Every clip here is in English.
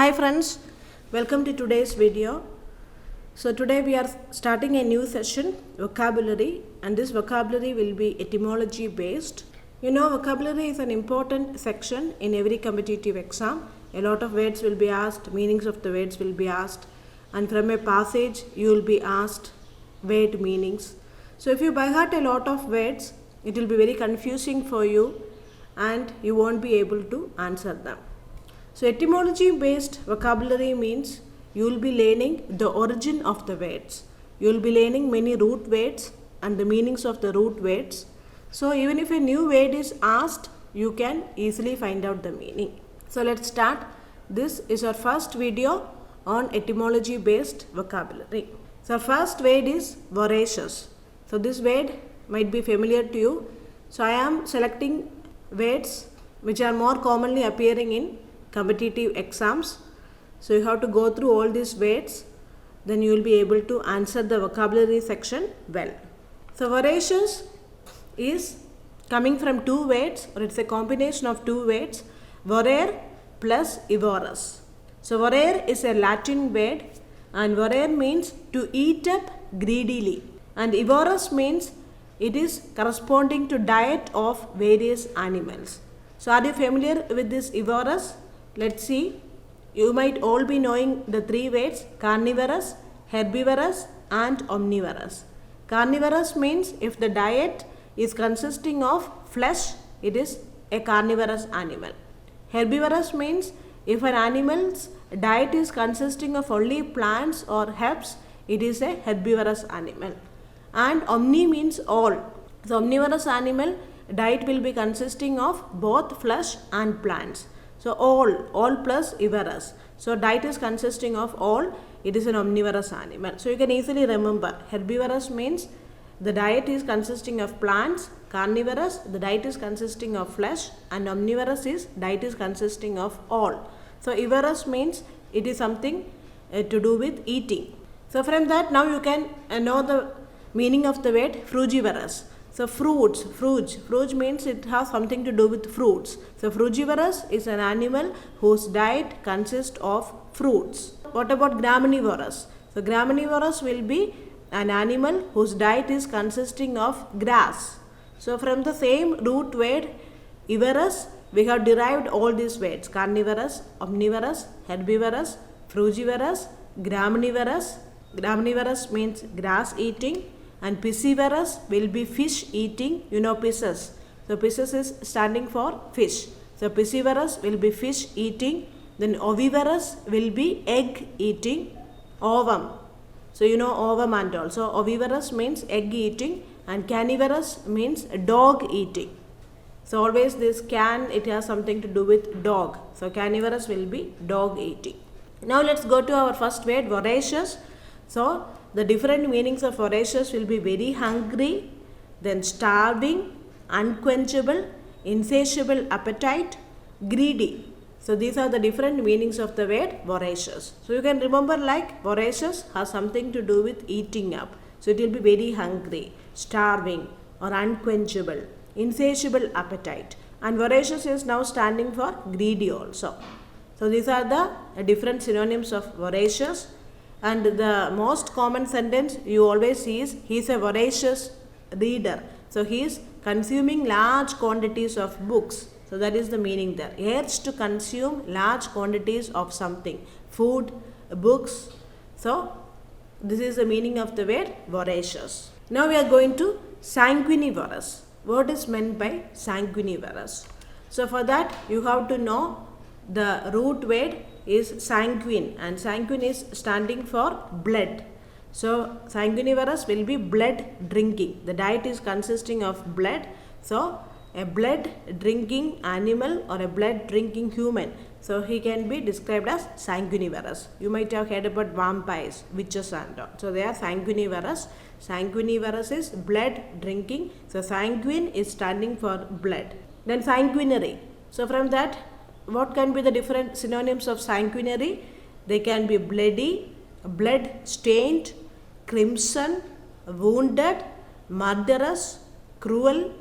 Hi friends, welcome to today's video. So today we are starting a new session, vocabulary, and this vocabulary will be etymology based. You know, vocabulary is an important section in every competitive exam. A lot of words will be asked, meanings of the words will be asked, and from a passage you will be asked word meanings. So if you by heart a lot of words, it will be very confusing for you and you won't be able to answer them. So etymology based vocabulary means you will be learning the origin of the words. You will be learning many root words and the meanings of the root words. So even if a new word is asked, you can easily find out the meaning. So let's start. This is our first video on etymology based vocabulary. So first word is voracious. So this word might be familiar to you. So I am selecting words which are more commonly appearing in competitive exams. So you have to go through all these words, then you will be able to answer the vocabulary section well. So voracious is coming from two words, or it's a combination of two words, vorare plus ivorous. So vorare is a Latin word and vorare means to eat up greedily, and ivorous means it is corresponding to diet of various animals. So are you familiar with this ivorous? Let's see. You might all be knowing the three words carnivorous, herbivorous and omnivorous. Carnivorous means if the diet is consisting of flesh, it is a carnivorous animal. Herbivorous means if an animal's diet is consisting of only plants or herbs, it is a herbivorous animal. And omni means all. The omnivorous animal diet will be consisting of both flesh and plants. So all plus ivorous. So diet is consisting of all, it is an omnivorous animal. So you can easily remember, herbivorous means the diet is consisting of plants, carnivorous, the diet is consisting of flesh, and omnivorous is diet is consisting of all. So ivorous means it is something to do with eating. So from that now you can know the meaning of the word frugivorous. So fruge means it has something to do with fruits. So frugivorous is an animal whose diet consists of fruits. What about graminivorous? So graminivorous will be an animal whose diet is consisting of grass. So from the same root word ivorous, we have derived all these words: carnivorous, omnivorous, herbivorous, frugivorous, graminivorous. Graminivorous means grass eating, and piscivorous will be fish eating. You know pisces. So pisces is standing for fish. So piscivorous will be fish eating. Then ovivorous will be egg eating. Ovum. So you know ovum and all. So ovivorous means egg eating, and canivorous means dog eating. So always this can, it has something to do with dog. So canivorous will be dog eating. Now let's go to our first word, voracious. So the different meanings of voracious will be very hungry, then starving, unquenchable, insatiable appetite, greedy. So these are the different meanings of the word voracious. So you can remember like voracious has something to do with eating up. So it will be very hungry, starving or unquenchable, insatiable appetite. And voracious is now standing for greedy also. So these are the different synonyms of voracious. And the most common sentence you always see is he is a voracious reader. So he is consuming large quantities of books. So that is the meaning there. Urge to consume large quantities of something, food, books. So this is the meaning of the word voracious. Now we are going to sanguinivorous. What is meant by sanguinivorous? So for that you have to know the root word is sanguine, and sanguine is standing for blood. So sanguinivorous will be blood drinking. The diet is consisting of blood. So a blood drinking animal or a blood drinking human. So he can be described as sanguinivorous. You might have heard about vampires, witches and all. So they are sanguinivorous. Sanguinivorous is blood drinking. So sanguine is standing for blood. Then sanguinary. So from that, what can be the different synonyms of sanguinary? They can be bloody, blood stained, crimson, wounded, murderous, cruel,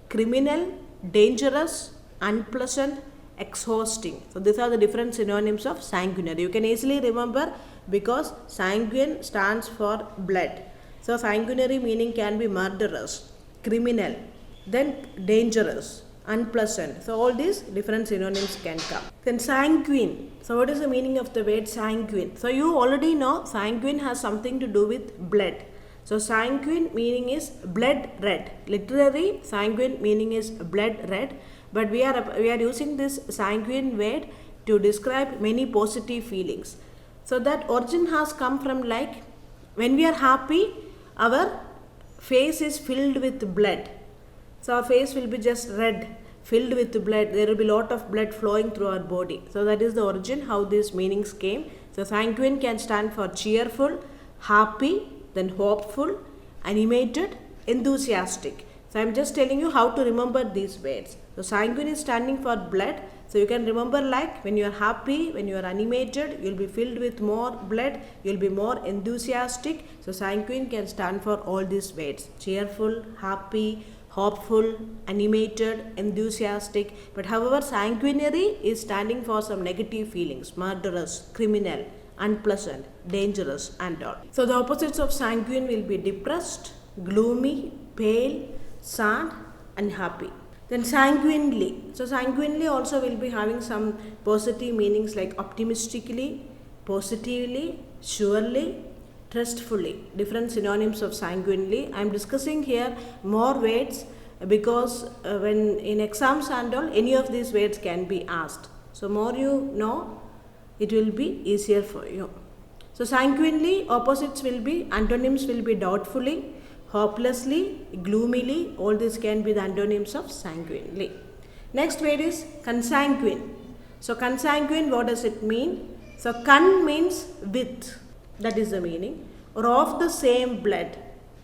criminal, dangerous, unpleasant, exhausting. So these are the different synonyms of sanguinary. You can easily remember because sanguine stands for blood. So sanguinary meaning can be murderous, criminal, then dangerous, unpleasant. So all these different synonyms can come. Then sanguine. So what is the meaning of the word sanguine? So you already know sanguine has something to do with blood. So sanguine meaning is blood red. Literally sanguine meaning is blood red. But we are using this sanguine word to describe many positive feelings. So that origin has come from like when we are happy, our face is filled with blood. So our face will be just red, filled with blood. There will be a lot of blood flowing through our body. So that is the origin how these meanings came. So sanguine can stand for cheerful, happy, then hopeful, animated, enthusiastic. So I am just telling you how to remember these words. So sanguine is standing for blood. So you can remember like when you are happy, when you are animated, you will be filled with more blood, you will be more enthusiastic. So sanguine can stand for all these words. Cheerful, happy, hopeful, animated, enthusiastic. But however, sanguinary is standing for some negative feelings, murderous, criminal, unpleasant, dangerous and all. So the opposites of sanguine will be depressed, gloomy, pale, sad and happy. Then sanguinely. So sanguinely also will be having some positive meanings like optimistically, positively, surely, trustfully. Different synonyms of sanguinely. I am discussing here more words because when in exams and all, any of these words can be asked. So more you know, it will be easier for you. So sanguinely, opposites will be, antonyms will be doubtfully, hopelessly, gloomily. All these can be the antonyms of sanguinely. Next word is consanguine. So consanguine, what does it mean? So con means with, that is the meaning, or of the same blood.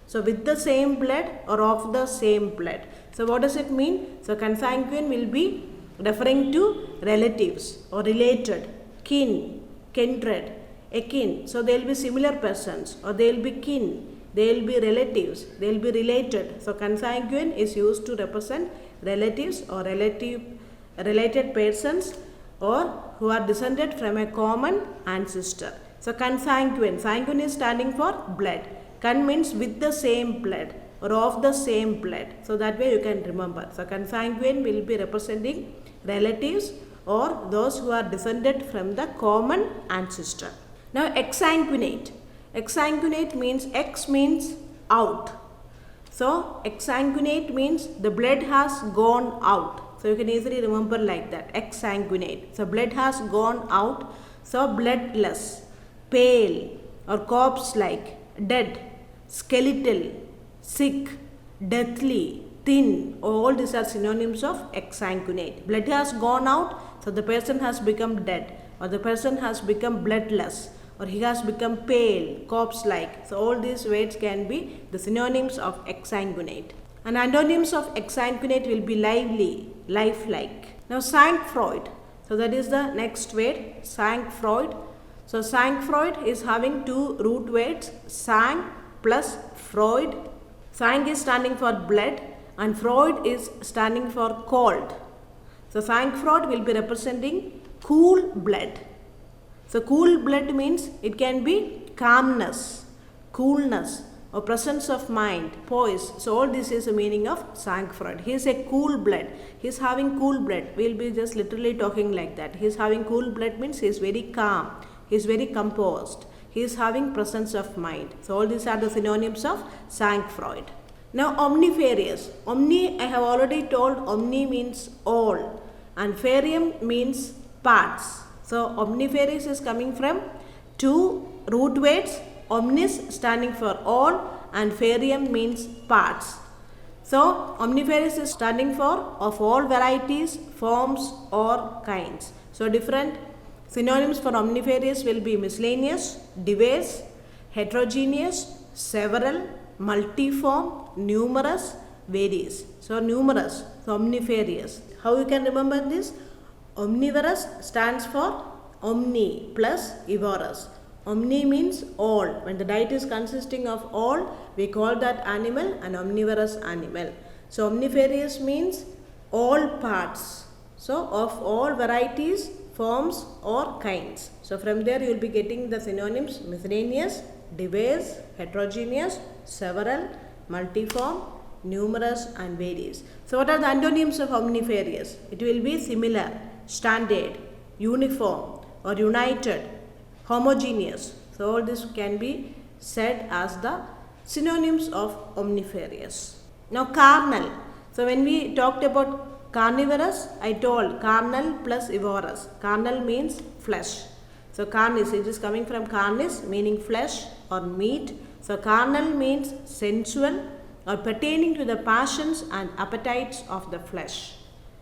So with the same blood or of the same blood. So what does it mean? So consanguine will be referring to relatives or related, kin, kindred, akin. So they will be similar persons or they will be kin. They will be relatives, they will be related. So consanguine is used to represent relatives or related persons or who are descended from a common ancestor. So consanguine, sanguine is standing for blood. Con means with the same blood or of the same blood. So that way you can remember. So consanguine will be representing relatives or those who are descended from the common ancestor. Now exsanguinate. Exsanguinate means X means out. So exsanguinate means the blood has gone out. So you can easily remember like that. Exsanguinate. So blood has gone out. So bloodless, pale or corpse-like, dead, skeletal, sick, deathly, thin. All these are synonyms of exsanguinate. Blood has gone out. So the person has become dead or the person has become bloodless, or he has become pale, corpse-like. So all these words can be the synonyms of exsanguinate. And antonyms of exsanguinate will be lively, lifelike. Now sang-froid. So that is the next word, sang-froid. So sang-froid is having two root words, sang plus Freud. Sang is standing for blood and Freud is standing for cold. So sang-froid will be representing cool blood. So cool blood means it can be calmness, coolness or presence of mind, poise. So all this is the meaning of sang-froid. He is a cool blood. He is having cool blood. We will be just literally talking like that. He is having cool blood means he is very calm. He is very composed. He is having presence of mind. So all these are the synonyms of sang-froid. Now omnifarious. Omni, I have already told, omni means all and farium means parts. So omnifarious is coming from two root words, omnis standing for all and farium means parts. So omnifarious is standing for of all varieties, forms or kinds. So different synonyms for omnifarious will be miscellaneous, diverse, heterogeneous, several, multiform, numerous, various. So numerous, so omnifarious. How you can remember this? Omnivorous stands for omni plus ivorous. Omni means all. When the diet is consisting of all, we call that animal an omnivorous animal. So omnifarious means all parts, So of all varieties, forms or kinds. So from there you will be getting the synonyms miscellaneous, diverse, heterogeneous, several, multiform, numerous and various. So what are the antonyms of omnifarious? It will be similar, standard, uniform or united, homogeneous. So all this can be said as the synonyms of omnifarious. Now carnal. So when we talked about carnivorous, I told carnal plus ivorous. Carnal means flesh. So carnis, it is coming from carnis meaning flesh or meat. So carnal means sensual or pertaining to the passions and appetites of the flesh.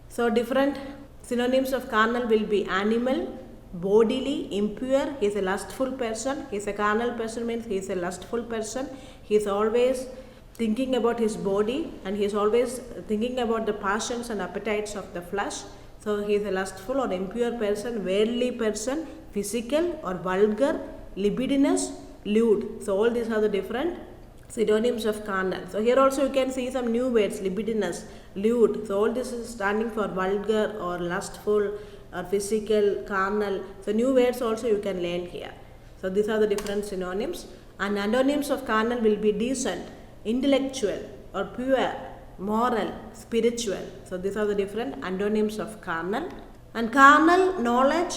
So different synonyms of carnal will be animal, bodily, impure. He is a lustful person. He is a carnal person means he is a lustful person. He is always thinking about his body and he is always thinking about the passions and appetites of the flesh. So he is a lustful or impure person, worldly person, physical or vulgar, libidinous, lewd. So all these are the different synonyms of carnal. So here also you can see some new words, libidinous, lewd. So all this is standing for vulgar or lustful or physical, carnal. So new words also you can learn here. So these are the different synonyms. And antonyms of carnal will be decent, intellectual or pure, moral, spiritual. So these are the different antonyms of carnal. And carnal knowledge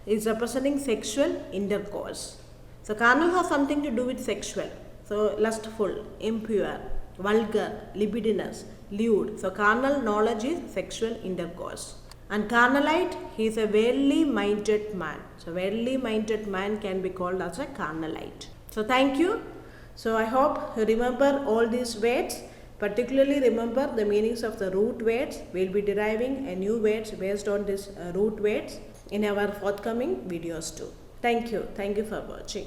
is representing sexual intercourse. So carnal has something to do with sexual. So lustful, impure, vulgar, libidinous, lewd. So carnal knowledge is sexual intercourse. And carnalite, he is a worldly minded man. So worldly minded man can be called as a carnalite. So thank you. So I hope you remember all these words. Particularly remember the meanings of the root words. We will be deriving a new words based on these root words in our forthcoming videos too. Thank you. Thank you for watching.